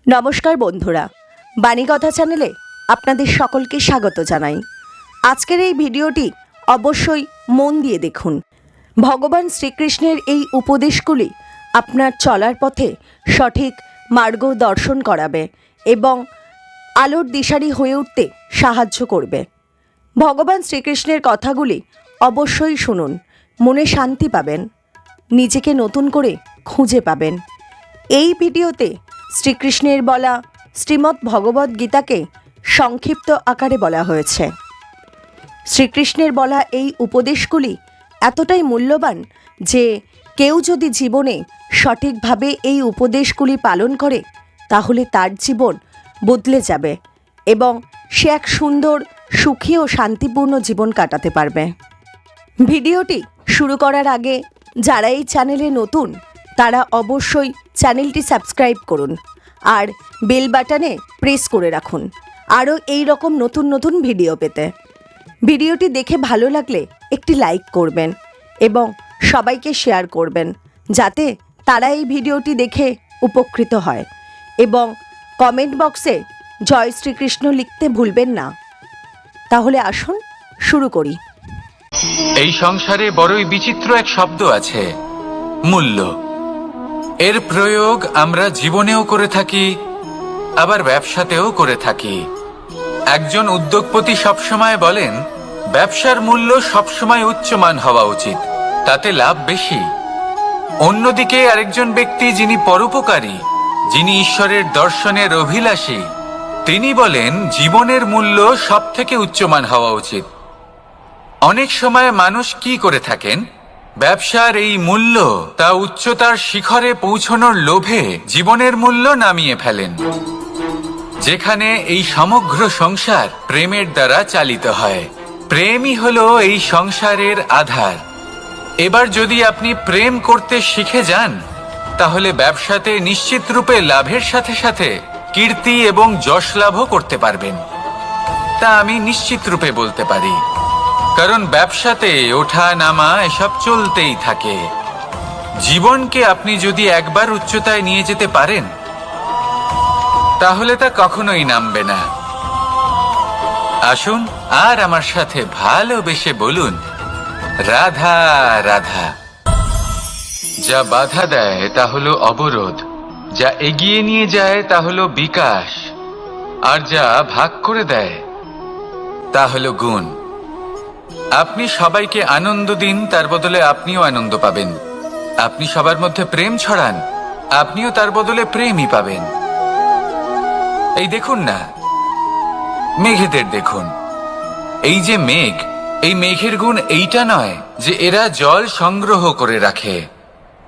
নমস্কার বন্ধুরা, বাণীকথা চ্যানেলে আপনাদের সকলকে স্বাগত জানাই। আজকের এই ভিডিওটি অবশ্যই মন দিয়ে দেখুন। ভগবান শ্রীকৃষ্ণের এই উপদেশগুলি আপনার চলার পথে সঠিক মার্গদর্শন করাবে এবং আলোর দিশারি হয়ে উঠতে সাহায্য করবে। ভগবান শ্রীকৃষ্ণের কথাগুলি অবশ্যই শুনুন, মনে শান্তি পাবেন, নিজেকে নতুন করে খুঁজে পাবেন। এই ভিডিওতে শ্রীকৃষ্ণের বলা শ্রীমদ্ ভগবদ্ গীতাকে সংক্ষিপ্ত আকারে বলা হয়েছে। শ্রীকৃষ্ণের বলা এই উপদেশগুলি এতটাই মূল্যবান যে কেউ যদি জীবনে সঠিকভাবে এই উপদেশগুলি পালন করে তাহলে তার জীবন বদলে যাবে এবং সে এক সুন্দর, সুখী ও শান্তিপূর্ণ জীবন কাটাতে পারবে। ভিডিওটি শুরু করার আগে যারা এই চ্যানেলে নতুন তারা অবশ্যই চ্যানেলটি সাবস্ক্রাইব করুন আর বেল বাটনে প্রেস করে রাখুন আরও এই রকম নতুন নতুন ভিডিও পেতে। ভিডিওটি দেখে ভালো লাগলে একটি লাইক করবেন এবং সবাইকে শেয়ার করবেন যাতে তারা এই ভিডিওটি দেখে উপকৃত হয়, এবং কমেন্ট বক্সে জয় শ্রীকৃষ্ণ লিখতে ভুলবেন না। তাহলে আসুন শুরু করি। এই সংসারে বড়ই বিচিত্র এক শব্দ আছে, মূল্য। এর প্রয়োগ আমরা জীবনেও করে থাকি, আবার ব্যবসাতেও করে থাকি। একজন উদ্যোগপতি সবসময় বলেন, ব্যবসার মূল্য সবসময় উচ্চমান হওয়া উচিত, তাতে লাভ বেশি। অন্যদিকে আরেকজন ব্যক্তি যিনি পরোপকারী, যিনি ঈশ্বরের দর্শনের অভিলাষী, তিনি বলেন জীবনের মূল্য সব থেকে উচ্চমান হওয়া উচিত। অনেক সময় মানুষ কি করে থাকেন, ব্যবসার এই মূল্য তা উচ্চতার শিখরে পৌঁছানোর লোভে জীবনের মূল্য নামিয়ে ফেলেন। যেখানে এই সমগ্র সংসার প্রেমের দ্বারা চালিত হয়, প্রেমই হলো এই সংসারের আধার। এবার যদি আপনি প্রেম করতে শিখে যান তাহলে ব্যবসাতে নিশ্চিত রূপে লাভের সাথে সাথে কীর্তি এবং যশ লাভও করতে পারবেন। তা আমি নিশ্চিত রূপে বলতে পারি, কারণ ব্যবসাতে ওঠা নামা এসব চলতেই থাকে। জীবনকে আপনি যদি একবার উচ্চতায় নিয়ে যেতে পারেন তাহলে তা কখনোই নামবে না। আসুন আর আমার সাথে ভালোবেসে বলুন, রাধা রাধা। যা বাধা দেয় তা হলো অবরোধ, যা এগিয়ে নিয়ে যায় তা হলো বিকাশ, আর যা ভাগ করে দেয় তা হলো গুণ। আপনি সবাইকে আনন্দ দিন, তার বদলে আপনিও আনন্দ পাবেন। আপনি সবার মধ্যে প্রেম ছড়ান, আপনিও তার বদলে প্রেমই পাবেন। এই দেখুন না, মেঘেদের দেখুন। এই যে মেঘ, এই মেঘের গুণ এইটা নয় যে এরা জল সংগ্রহ করে রাখে।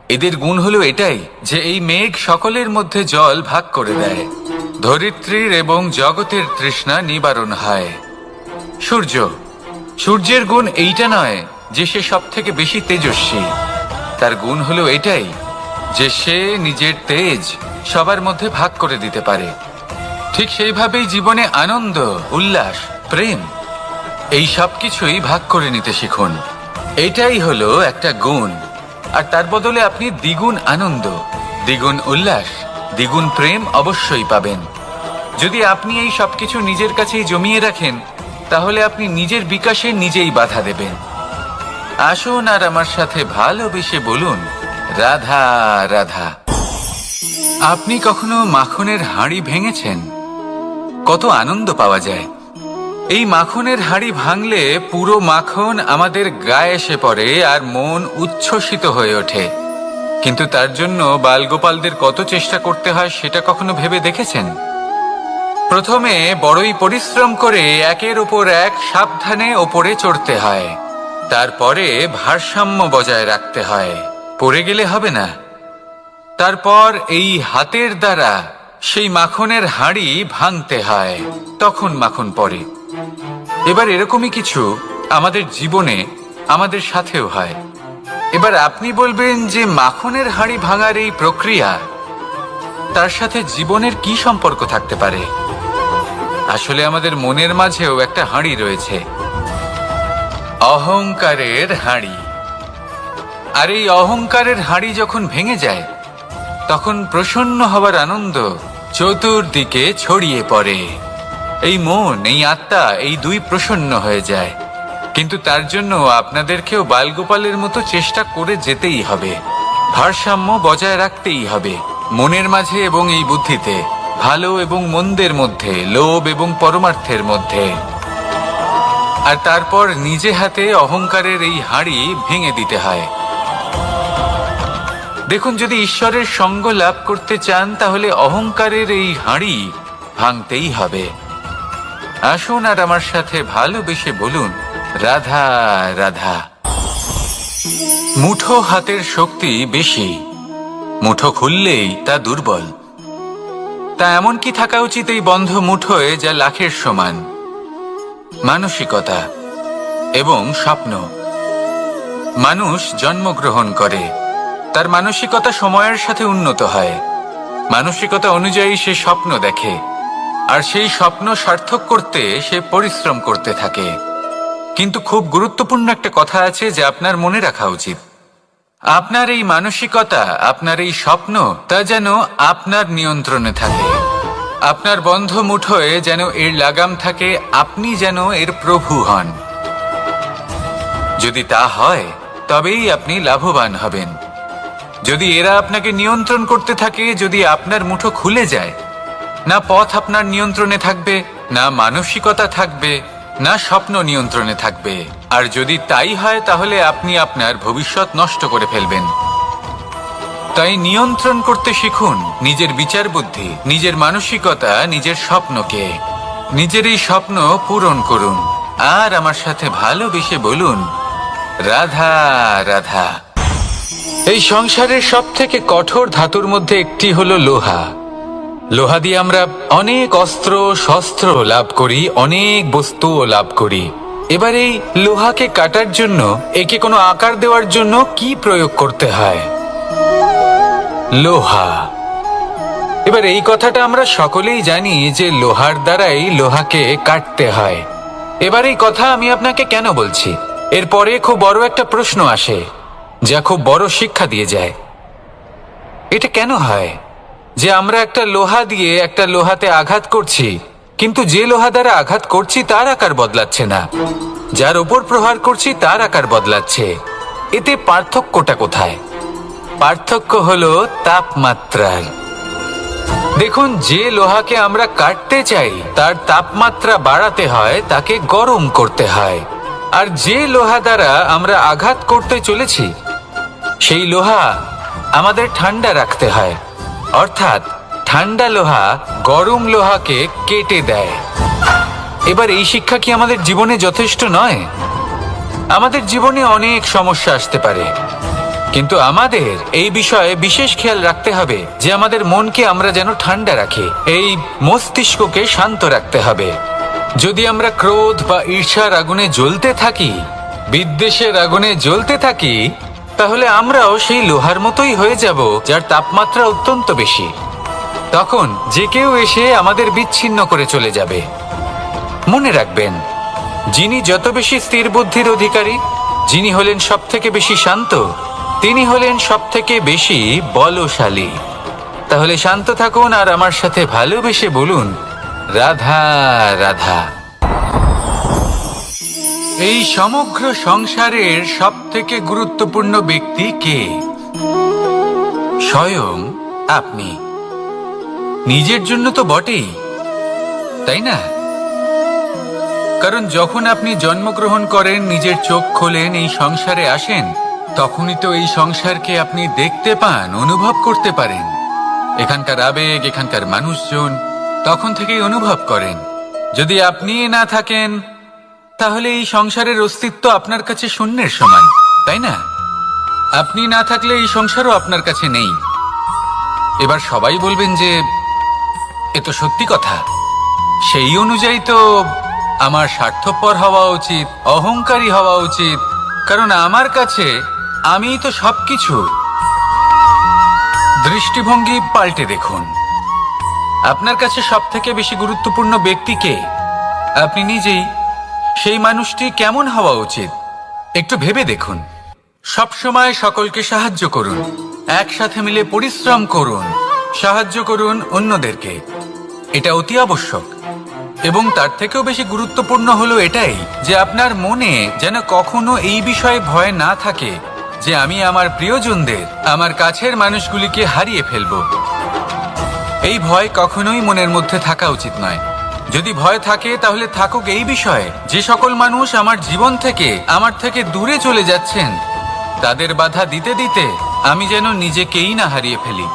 এদের গুণ হলো এটাই যে এই মেঘ সকলের মধ্যে জল ভাগ করে দেয়। ধরিত্রীর এবং জগতের তৃষ্ণা নিবারণ হয়। সূর্য, সূর্যের গুণ এইটা নয় যে সে সব থেকে বেশি তেজস্বী। তার গুণ হলো এটাই যে সে নিজের তেজ সবার মধ্যে ভাগ করে দিতে পারে। ঠিক সেইভাবেই জীবনে আনন্দ, উল্লাস, প্রেম এই সব কিছুই ভাগ করে নিতে শিখুন। এটাই হলো একটা গুণ, আর তার বদলে আপনি দ্বিগুণ আনন্দ, দ্বিগুণ উল্লাস, দ্বিগুণ প্রেম অবশ্যই পাবেন। যদি আপনি এই সব কিছু নিজের কাছেই জমিয়ে রাখেন তাহলে আপনি নিজের বিকাশে নিজেই বাধা দেবেন। আসুন আর আমার সাথে ভালোবেসে বলুন, রাধা রাধা। আপনি কখনো মাখনের হাঁড়ি ভেঙেছেন? কত আনন্দ পাওয়া যায়। এই মাখনের হাঁড়ি ভাঙলে পুরো মাখন আমাদের গায়ে এসে পড়ে আর মন উচ্ছ্বসিত হয়ে ওঠে। কিন্তু তার জন্য বালগোপালদের কত চেষ্টা করতে হয় সেটা কখনো ভেবে দেখেছেন? প্রথমে বড়ই পরিশ্রম করে একের ওপর এক সাবধানে ওপরে চড়তে হয়, তারপরে ভারসাম্য বজায় রাখতে হয়, পড়ে গেলে হবে না। তারপর এই হাতের দ্বারা সেই মাখনের হাঁড়ি ভাঙতে হয়, তখন মাখন পড়ে। এবার এরকমই কিছু আমাদের জীবনে আমাদের সাথেও হয়। এবার আপনি বলবেন যে মাখনের হাঁড়ি ভাঙার এই প্রক্রিয়া, তার সাথে জীবনের কি সম্পর্ক থাকতে পারে? আসলে আমাদের মনের মাঝেও একটা হাঁড়ি রয়েছে, অহংকারের হাঁড়ি। আর এই অহংকারের হাঁড়ি যখন ভেঙে যায় তখন প্রসন্ন হবার আনন্দ চতুর্দিকে ছড়িয়ে পড়ে। এই মন, এই আত্মা, এই দুই প্রসন্ন হয়ে যায়। কিন্তু তার জন্য আপনাদেরকেও বালগোপালের মতো চেষ্টা করে যেতেই হবে। ভারসাম্য বজায় রাখতেই হবে মনের মাঝে এবং এই বুদ্ধিতে, ভালো এবং মন্দের মধ্যে, লোভ এবং পরমার্থের মধ্যে। আর তারপর নিজে হাতে অহংকারের এই হাঁড়ি ভেঙে দিতে হয়। দেখুন, যদি ঈশ্বরের সঙ্গ লাভ করতে চান তাহলে অহংকারের এই হাঁড়ি ভাঙতেই হবে। আসুন আর আমার সাথে ভালোবেসে বলুন, রাধা রাধা। মুঠো হাতের শক্তি বেশি, মুঠো খুললেই তা দুর্বল। তা এমন কি থাকা উচিত এই বন্ধ মুঠোয় যা লাখের সমান? মানসিকতা এবং স্বপ্ন। মানুষ জন্মগ্রহণ করে, তার মানসিকতা সময়ের সাথে উন্নত হয়। মানসিকতা অনুযায়ী সে স্বপ্ন দেখে, আর সেই স্বপ্ন সার্থক করতে সে পরিশ্রম করতে থাকে। কিন্তু খুব গুরুত্বপূর্ণ একটা কথা আছে যা আপনার মনে রাখা উচিত। আপনার এই মানসিকতা, আপনার এই স্বপ্ন, তা যেন আপনার নিয়ন্ত্রণে থাকে। আপনার বন্ধ মুঠোয় যেন এর লাগাম থাকে, আপনি যেন এর প্রভু হন। যদি তা হয় তবেই আপনি লাভবান হবেন। যদি এরা আপনাকে নিয়ন্ত্রণ করতে থাকে, যদি আপনার মুঠো খুলে যায়, না পথ আপনার নিয়ন্ত্রণে থাকবে, না মানসিকতা থাকবে, না স্বপ্ন নিয়ন্ত্রণে থাকবে। আর যদি তাই হয় তাহলে আপনি আপনার ভবিষ্যৎ নষ্ট করে ফেলবেন। তাই নিয়ন্ত্রণ করতে শিখুন নিজের বিচার বুদ্ধি, নিজের মানসিকতা, নিজের স্বপ্নকে। নিজের এই স্বপ্ন পূরণ করুন আর আমার সাথে ভালোবেসে বলুন, রাধা রাধা। এই সংসারের সব থেকে কঠোর ধাতুর মধ্যে একটি হলো লোহা। লোহা দিয়ে আমরা অনেক অস্ত্র শস্ত্র লাভ করি, অনেক বস্তুও লাভ করি। এবার এই লোহাকে কাটার জন্য, একে কোনো আকার দেওয়ার জন্য কি প্রয়োগ করতে হয়? লোহা। এবার এই কথাটা আমরা সকলেই জানি যে লোহার দ্বারাই লোহাকে কাটতে হয়। এবার এই কথা আমি আপনাকে কেন বলছি? এরপরে খুব বড় একটা প্রশ্ন আসে যা খুব বড় শিক্ষা দিয়ে যায়। এটা কেন হয় যে আমরা একটা লোহা দিয়ে একটা লোহাতে আঘাত করছি, কিন্তু যে লোহা দ্বারা আঘাত করছি তার আকার বদলাচ্ছে না, যার ওপর প্রহার করছি তার আকার বদলাচ্ছে? এতে পার্থক্যটা কোথায়? পার্থক্য হলো তাপমাত্রার। দেখুন, যে লোহাকে আমরা কাটতে চাই তার তাপমাত্রা বাড়াতে হয়, তাকে গরম করতে হয়। আর যে লোহা দ্বারা আমরা আঘাত করতে চলেছি সেই লোহা আমাদের ঠান্ডা রাখতে হয়। অর্থাৎ ঠান্ডা লোহা গরম লোহাকে কেটে দেয়। এবার এই শিক্ষা কি আমাদের জীবনে যথেষ্ট নয়? আমাদের জীবনে অনেক সমস্যা আসতে পারে, কিন্তু আমাদের এই বিষয়ে বিশেষ খেয়াল রাখতে হবে যে আমাদের মনকে আমরা যেন ঠান্ডা রাখি, এই মস্তিষ্ককে শান্ত রাখতে হবে। যদি আমরা ক্রোধ বা ঈর্ষার আগুনে জ্বলতে থাকি, বিদ্বেষের আগুনে জ্বলতে থাকি, তাহলে আমরাও সেই লোহার মতোই হয়ে যাব যার তাপমাত্রা অত্যন্ত বেশি। তখন যে কেউ এসে আমাদের বিচ্ছিন্ন করে চলে যাবে। মনে রাখবেন, যিনি যত বেশি স্থির বুদ্ধির অধিকারী, যিনি হলেন সব থেকে বেশি শান্ত, তিনি হলেন সব থেকে বেশি বলশালী। তাহলে শান্ত থাকুন আর আমার সাথে ভালোবেসে বলুন, রাধা রাধা। এই সমগ্র সংসারের সব থেকে গুরুত্বপূর্ণ ব্যক্তি কে? স্বয়ং আপনি। নিজের জন্য তো বটেই, তাই না? কারণ যখন আপনি জন্মগ্রহণ করেন, নিজের চোখ খোলেন, এই সংসারে আসেন, তখনই তো এই সংসারকে আপনি দেখতে পান, অনুভব করতে পারেন। এখানকার আবেগ, এখানকার মানুষজন তখন থেকেই অনুভব করেন। যদি আপনি না থাকেন তাহলে এই সংসারের অস্তিত্ব আপনার কাছে শূন্যের সমান, তাই না? আপনি না থাকলে এই সংসারও আপনার কাছে নেই। এবার সবাই বলবেন যে এ তো সত্যি কথা, সেই অনুযায়ী তো আমার স্বার্থপর হওয়া উচিত, অহংকারী হওয়া উচিত, কারণ আমার কাছে আমিই তো সবকিছু। দৃষ্টিভঙ্গি পাল্টে দেখুন, আপনার কাছে সব থেকে বেশি গুরুত্বপূর্ণ ব্যক্তি কে? আপনি নিজেই। সেই মানুষটি কেমন হওয়া উচিত একটু ভেবে দেখুন। সবসময় সকলকে সাহায্য করুন, একসাথে মিলে পরিশ্রম করুন, সাহায্য করুন অন্যদেরকে, এটা অতি আবশ্যক। এবং তার থেকেও বেশি গুরুত্বপূর্ণ হলো এটাই যে আপনার মনে যেন কখনো এই বিষয়ে ভয় না থাকে যে আমি আমার প্রিয়জনদের, আমার কাছের মানুষগুলিকে হারিয়ে ফেলব। এই ভয় কখনোই মনের মধ্যে থাকা উচিত নয়। যদি ভয় থাকে তাহলে থাকুক এই বিষয়ে যে সকল মানুষ আমার জীবন থেকে, আমার থেকে দূরে চলে যাচ্ছেন, তাদের বাধা দিতে দিতে আমি যেন নিজেকেই না হারিয়ে ফেলি,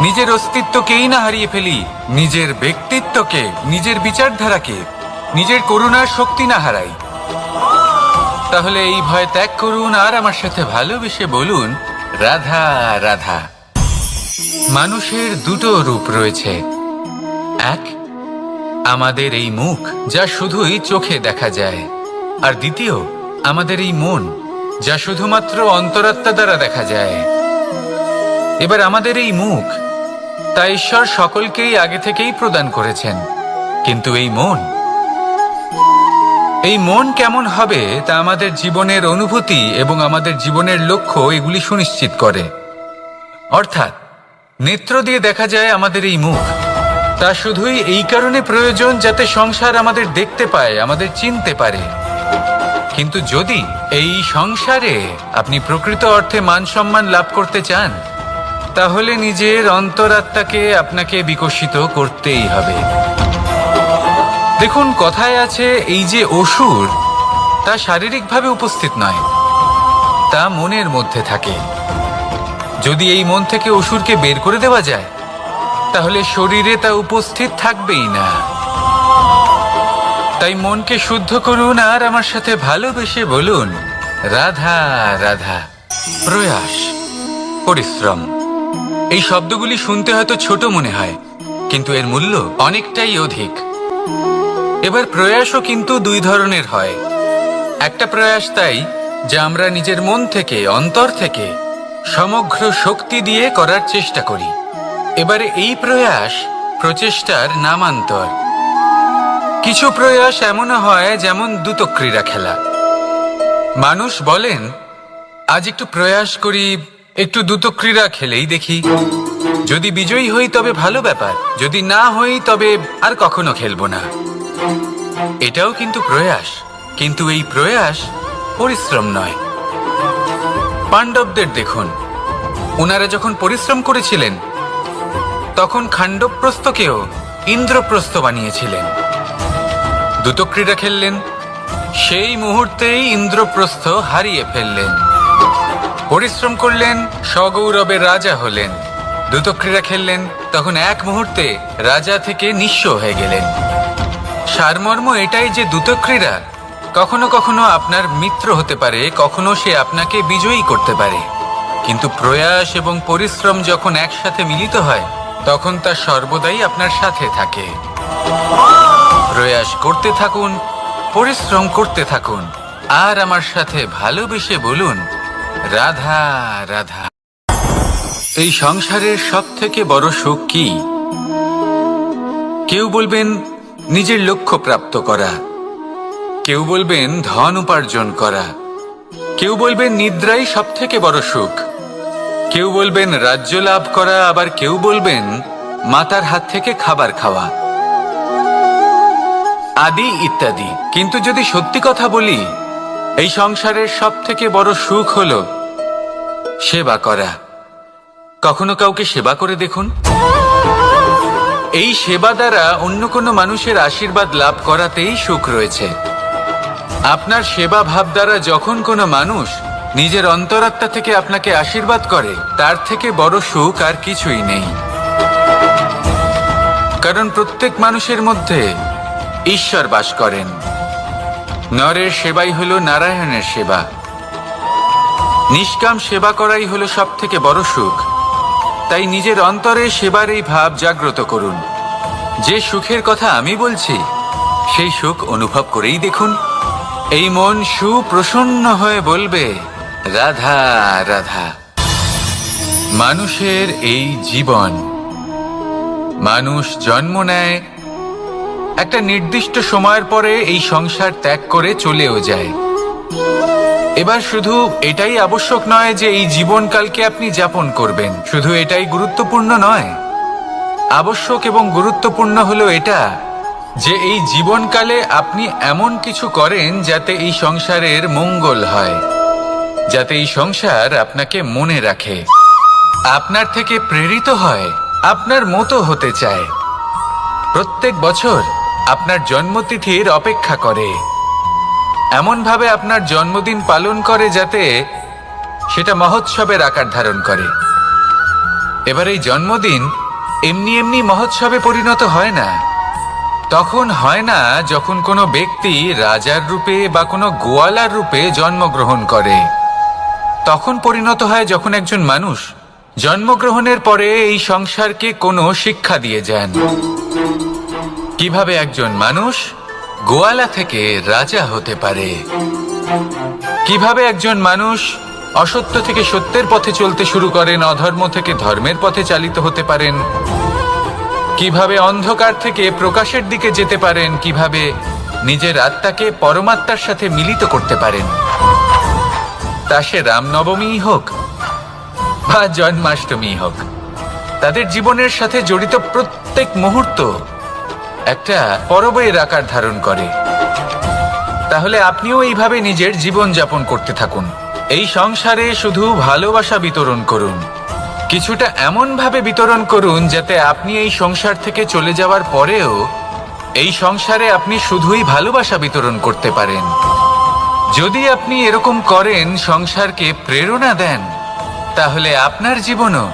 নিজের অস্তিত্বকেই না হারিয়ে ফেলি, নিজের ব্যক্তিত্বকে, নিজের বিচারধারাকে, নিজের করুণার শক্তি না হারাই। তাহলে এই ভয় ত্যাগ করুন আর আমার সাথে ভালোবেসে বলুন, রাধা রাধা। মানুষের দুটো রূপ রয়েছে। এক, আমাদের এই মুখ যা শুধুই চোখে দেখা যায়, আর দ্বিতীয় আমাদের এই মন যা শুধুমাত্র অন্তরাত্মা দ্বারা দেখা যায়। এবার আমাদের এই মুখ তা ঈশ্বর সকলকেই আগে থেকেই প্রদান করেছেন, কিন্তু এই মন কেমন হবে তা আমাদের জীবনের অনুভূতি এবং আমাদের জীবনের লক্ষ্য এগুলি সুনিশ্চিত করে। অর্থাৎ নেত্র দিয়ে দেখা যায় আমাদের এই মুখ, তা শুধুই এই কারণে প্রয়োজন যাতে সংসার আমাদের দেখতে পায়, আমাদের চিনতে পারে। কিন্তু যদি এই সংসারে আপনি প্রকৃত অর্থে মান সম্মান লাভ করতে চান, তাহলে নিজের অন্তরাত্মাকে আপনাকে বিকশিত করতেই হবে। দেখুন, কথায় আছে এই যে অসুর, তা শারীরিকভাবে উপস্থিত নয়, তা মনের মধ্যে থাকে। যদি এই মন থেকে অসুরকে বের করে দেওয়া যায়, তাহলে শরীরে তা উপস্থিত থাকবেই না। তাই মনকে শুদ্ধ করুন আর আমার সাথে ভালোবেসে বলুন, রাধা রাধা। প্রয়াস, পরিশ্রম, এই শব্দগুলি শুনতে হয়তো ছোট মনে হয়, কিন্তু এর মূল্য অনেকটাই অধিক। এবার প্রয়াসও কিন্তু দুই ধরনের হয়। একটা প্রয়াস তাই যা আমরা নিজের মন থেকে, অন্তর থেকে সমগ্র শক্তি দিয়ে করার চেষ্টা করি। এবারে এই প্রয়াস প্রচেষ্টার নামান্তর। কিছু প্রয়াস এমনও হয় যেমন দ্রুতক্রীড়া খেলা। মানুষ বলেন, আজ একটু প্রয়াস করি, একটু দ্রুতক্রীড়া খেলেই দেখি, যদি বিজয়ী হই তবে ভালো ব্যাপার, যদি না হই তবে আর কখনো খেলবো না। এটাও কিন্তু প্রয়াস, কিন্তু এই প্রয়াস পরিশ্রম নয়। পাণ্ডবদের দেখুন, ওনারা যখন পরিশ্রম করেছিলেন তখন খাণ্ডবপ্রস্থকেও ইন্দ্রপ্রস্থ বানিয়েছিলেন। দ্রুতক্রীড়া খেললেন, সেই মুহূর্তেই ইন্দ্রপ্রস্থ হারিয়ে ফেললেন। পরিশ্রম করলেন, সগৌরবের রাজা হলেন। দ্রুতক্রীড়া খেললেন, তখন এক মুহূর্তে রাজা থেকে নিঃস্ব হয়ে গেলেন। সারমর্ম এটাই যে দ্রুতক্রীড়া কখনো কখনো আপনার মিত্র হতে পারে, কখনো সে আপনাকে বিজয়ী করতে পারে, কিন্তু প্রয়াস এবং পরিশ্রম যখন একসাথে মিলিত হয় তখন তা সর্বদাই আপনার সাথে থাকে। প্রয়াস করতে থাকুন, পরিশ্রম করতে থাকুন, আর আমার সাথে ভালোবেসে বলুন, রাধা রাধা। এই সংসারের সব থেকে বড় সুখ কি? কেউ বলবেন নিজের লক্ষ্য প্রাপ্ত করা, কেউ বলবেন ধন উপার্জন করা, কেউ বলবেন নিদ্রাই সব থেকে বড় সুখ, কেউ বলবেন রাজ্য লাভ করা, আবার কেউ বলবেন মাতার হাত থেকে খাবার খাওয়া, আদি ইত্যাদি। কিন্তু যদি সত্যি কথা বলি, এই সংসারের সব থেকে বড় সুখ হলো সেবা করা। কখনো কাউকে সেবা করে দেখুন। এই সেবা দ্বারা অন্য কোনো মানুষের আশীর্বাদ লাভ করাতেই সুখ রয়েছে। আপনার সেবা ভাব দ্বারা যখন কোনো মানুষ নিজের অন্তরাত্মা থেকে আপনাকে আশীর্বাদ করে, তার থেকে বড় সুখ আর কিছুই নেই। কারণ প্রত্যেক মানুষের মধ্যে ঈশ্বর বাস করেন। নরের সেবাই হলো নারায়ণের সেবা। নিষ্কাম সেবা করাই হলো সব থেকে বড় সুখ। তাই নিজের অন্তরে সেবার এই ভাব জাগ্রত করুন। যে সুখের কথা আমি বলছি, সেই সুখ অনুভব করেই দেখুন। এই মন সুপ্রসন্ন হয়ে বলবে, রাধা রাধা। মানুষের এই জীবন, মানুষ জন্ম নেয়, একটা নির্দিষ্ট সময়ের পরে এই সংসার ত্যাগ করে চলেও যায়। এবার শুধু এটাই আবশ্যক নয় যে এই জীবনকালকে আপনি যাপন করবেন, শুধু এটাই গুরুত্বপূর্ণ নয়। আবশ্যক এবং গুরুত্বপূর্ণ হলো এটা যে এই জীবনকালে আপনি এমন কিছু করেন যাতে এই সংসারের মঙ্গল হয়, যাতে এই সংসার আপনাকে মনে রাখে, আপনার থেকে প্রেরিত হয়, আপনার মতো হতে চায়, প্রত্যেক বছর আপনার জন্মতিথির অপেক্ষা করে, এমনভাবে আপনার জন্মদিন পালন করে যাতে সেটা মহোৎসবের আকার ধারণ করে। এবার এই জন্মদিন এমনি এমনি মহোৎসবে পরিণত হয় না। তখন হয় না যখন কোনো ব্যক্তি রাজার রূপে বা কোনো গোয়ালার রূপে জন্মগ্রহণ করে। তখন পরিণত হয় যখন একজন মানুষ জন্মগ্রহণের পরে এই সংসারকে কোনো শিক্ষা দিয়ে যান। কিভাবে একজন মানুষ গোয়ালা থেকে রাজা হতে পারে, কিভাবে একজন মানুষ অসত্য থেকে সত্যের পথে চলতে শুরু করেন, অধর্ম থেকে ধর্মের পথে চালিত হতে পারেন, কিভাবে অন্ধকার থেকে প্রকাশের দিকে যেতে পারেন, কিভাবে নিজের আত্মাকে পরমাত্মার সাথে মিলিত করতে পারেন। তা সে রামনবমী হোক বা জন্মাষ্টমী হোক, তাদের জীবনের সাথে জড়িত প্রত্যেক মুহূর্ত একটা পরবের আকার ধারণ করে। তাহলে আপনিও এইভাবে নিজের জীবন যাপন করতে থাকুন। এই সংসারে শুধু ভালোবাসা বিতরণ করুন, কিছুটা এমন ভাবে বিতরণ করুন যাতে আপনি এই সংসার থেকে চলে যাওয়ার পরেও এই সংসারে আপনি শুধুই ভালোবাসা বিতরণ করতে পারেন। যদি আপনি এরকম করেন, সংসারকে প্রেরণা দেন, তাহলে আপনার জীবনও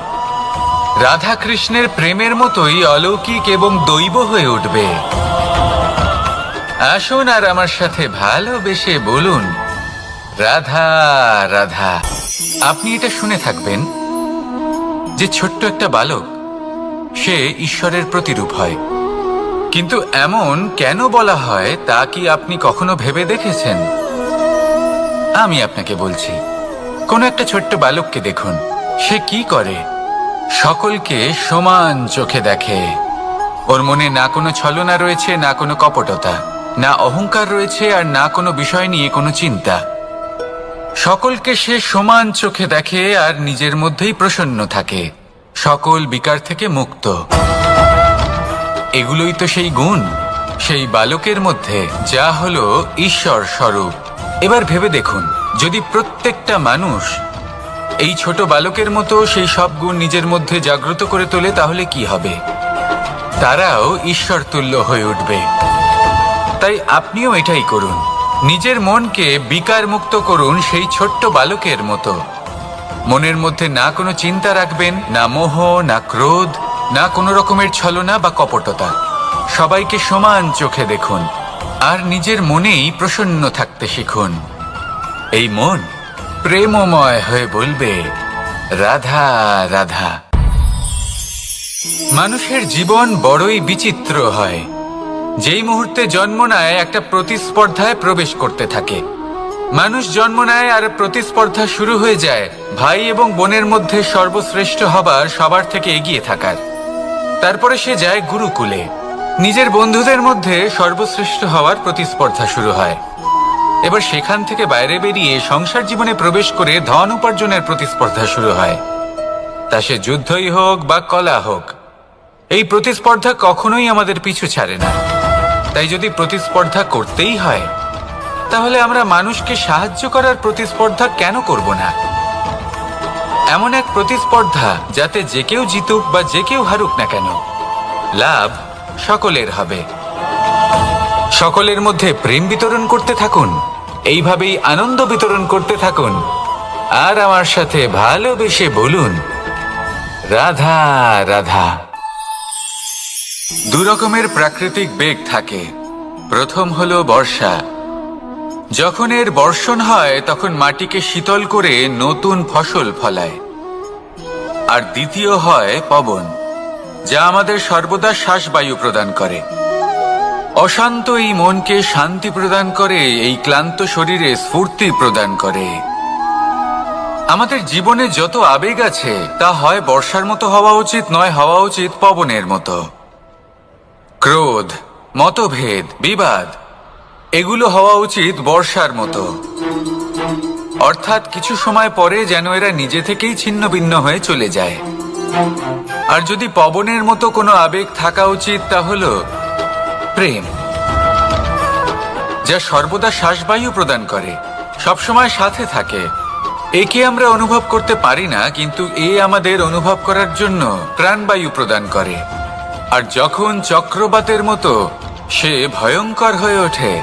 রাধা কৃষ্ণের প্রেমের মতোই অলৌকিক এবং দৈব হয়ে উঠবে। আসুন আর আমার সাথে ভালোবেসে বলুন, রাধা রাধা। আপনি এটা শুনে থাকবেন যে ছোট্ট একটা বালক সে ঈশ্বরের প্রতিরূপ হয়, কিন্তু এমন কেন বলা হয় তা কি আপনি কখনো ভেবে দেখেছেন? আমি আপনাকে বলছি, কোন একটা ছোট্ট বালককে দেখুন, সে কি করে? সকলকে সমান চোখে দেখে। ওর মনে না কোনো ছলনা রয়েছে, না কোনো কপটতা, না অহংকার রয়েছে, আর না কোনো বিষয় নিয়ে কোনো চিন্তা। সকলকে সে সমান চোখে দেখে আর নিজের মধ্যেই প্রসন্ন থাকে, সকল বিকার থেকে মুক্ত। এগুলোই তো সেই গুণ সেই বালকের মধ্যে, যা হলো ঈশ্বর স্বরূপ। এবার ভেবে দেখুন, যদি প্রত্যেকটা মানুষ এই ছোট বালকের মতো সেই সব গুণ নিজের মধ্যে জাগ্রত করে তোলে, তাহলে কি হবে? তারাও ঈশ্বর তুল্য হয়ে উঠবে। তাই আপনিও এটাই করুন, নিজের মনকে বিকার মুক্ত করুন সেই ছোট্ট বালকের মতো। মনের মধ্যে না কোনো চিন্তা রাখবেন, না মোহ, না ক্রোধ, না কোনো রকমের ছলনা বা কপটতা। সবাইকে সমান চোখে দেখুন আর নিজের মনেই প্রসন্ন থাকতে শিখুন। এই মন প্রেমময় হয়ে বলবে, রাধা রাধা। মানুষের জীবন বড়ই বিচিত্র হয়। যেই মুহূর্তে জন্ম নেয় একটা প্রতিস্পর্ধায় প্রবেশ করতে থাকে। মানুষ জন্ম নেয় আর প্রতিস্পর্ধা শুরু হয়ে যায় ভাই এবং বোনের মধ্যে সর্বশ্রেষ্ঠ হবার, সবার থেকে এগিয়ে থাকার। তারপরে সে যায় গুরুকুলে, নিজের বন্ধুদের মধ্যে সর্বশ্রেষ্ঠ হওয়ার প্রতিস্পর্ধা শুরু হয়। এবার সেখান থেকে বাইরে বেরিয়ে সংসার জীবনে প্রবেশ করে ধন উপার্জনের প্রতিস্পর্ধা শুরু হয়। তা সে যুদ্ধই হোক বা কলা হোক, এই প্রতিস্পর্ধা কখনোই আমাদের পিছু ছাড়ে না। তাই যদি প্রতিস্পর্ধা করতেই হয়, তাহলে আমরা মানুষকে সাহায্য করার প্রতিস্পর্ধা কেন করব না? এমন এক প্রতিস্পর্ধা যাতে যে কেউ জিতুক বা যে কেউ হারুক না কেন, লাভ সকলের হবে। সকলের মধ্যে প্রেম বিতরণ করতে থাকুন, এইভাবেই আনন্দ বিতরণ করতে থাকুন, আর আমার সাথে ভালোবেসে বলুন, রাধা রাধা। দু রকমের প্রাকৃতিক বেগ থাকে। প্রথম হলো বর্ষা। যখন এর বর্ষণ হয় তখন মাটিকে শীতল করে নতুন ফসল ফলায়। আর দ্বিতীয় হয় পবন, যা আমাদের সর্বদা শ্বাসবায়ু প্রদান করে। অশান্ত এই মনকে শান্তি প্রদান করে, এই ক্লান্ত শরীরে স্ফূর্তি প্রদান করে। আমাদের জীবনে যত আবেগ আছে তা হয় বর্ষার মতো হওয়া উচিত, নয় হওয়া উচিত পবনের মতো। ক্রোধ, মতভেদ, বিবাদ, এগুলো হওয়া উচিত বর্ষার মতো, অর্থাৎ কিছু সময় পরে যেন এরা নিজে থেকেই ছিন্ন ভিন্ন হয়ে চলে যায়। আর যদি পবনের মতো কোনো আবেগ থাকা উচিত, তা হলো প্রেম, যা সর্বদা শ্বাসবায়ু প্রদান করে, সবসময় সাথে থাকে। একে আমরা অনুভব করতে পারি না, কিন্তু এ আমাদের অনুভব করার জন্য প্রাণবায়ু প্রদান করে। আর যখন চক্রবাতের মতো সে ভয়ঙ্কর হয়ে ওঠে,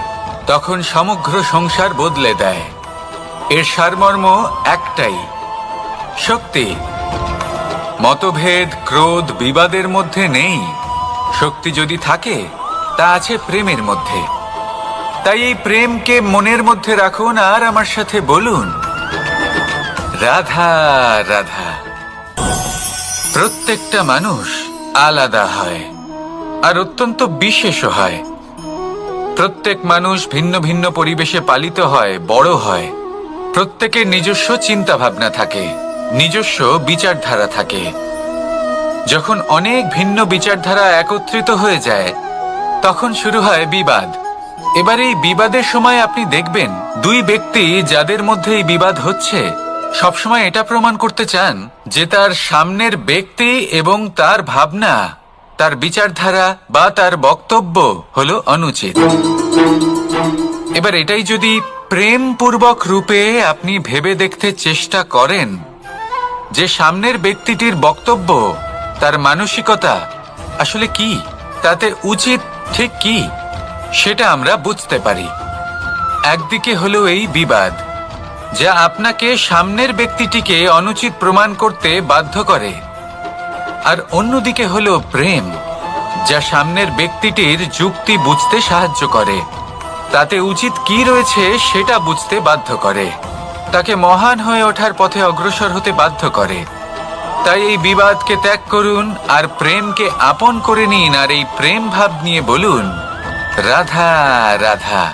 তখন সমগ্র সংসার বদলে দেয়। এর সারমর্ম একটাই, শক্তি। মতভেদ, ক্রোধ, বিবাদের মধ্যে নেই। শক্তি যদি থাকে, তা আছে প্রেমের মধ্যে। তাই এই প্রেমকে মনের মধ্যে রাখুন আর আমার সাথে বলুন, রাধা রাধা। প্রত্যেকটা মানুষ আলাদা হয় আর অত্যন্ত বিশেষও হয়। প্রত্যেক মানুষ ভিন্ন ভিন্ন পরিবেশে পালিত হয়, বড় হয়। প্রত্যেকের নিজস্ব চিন্তা ভাবনা থাকে, নিজস্ব বিচারধারা থাকে। যখন অনেক ভিন্ন বিচারধারা একত্রিত হয়ে যায়, তখন শুরু হয় বিবাদ। এবার এই বিবাদের সময় আপনি দেখবেন, দুই ব্যক্তি যাদের মধ্যে এই বিবাদ হচ্ছে, সবসময় এটা প্রমাণ করতে চান যে তার সামনের ব্যক্তি এবং তার ভাবনা, তার বিচারধারা বা তার বক্তব্য হলো অনুচিত। এবার এটাই যদি প্রেমপূর্বক রূপে আপনি ভেবে দেখতে চেষ্টা করেন যে সামনের ব্যক্তিটির বক্তব্য, তার মানসিকতা আসলে কি, তাতে উচিত ঠিক কি, সেটা আমরা বুঝতে পারি। একদিকে হলো এই বিবাদ, যা আপনাকে সামনের ব্যক্তিটিকে অনুচিত প্রমাণ করতে বাধ্য করে, আর অন্যদিকে হলো প্রেম, যা সামনের ব্যক্তিটির যুক্তি বুঝতে সাহায্য করে, তাতে উচিত কি রয়েছে সেটা বুঝতে বাধ্য করে, তাকে মহান হয়ে ওঠার পথে অগ্রসর হতে বাধ্য করে। তাই এই বিবাদকে ত্যাগ করুন আর প্রেমকে আপন করে নিন, আর এই প্রেম ভাব নিয়ে বলুন, রাধা রাধা।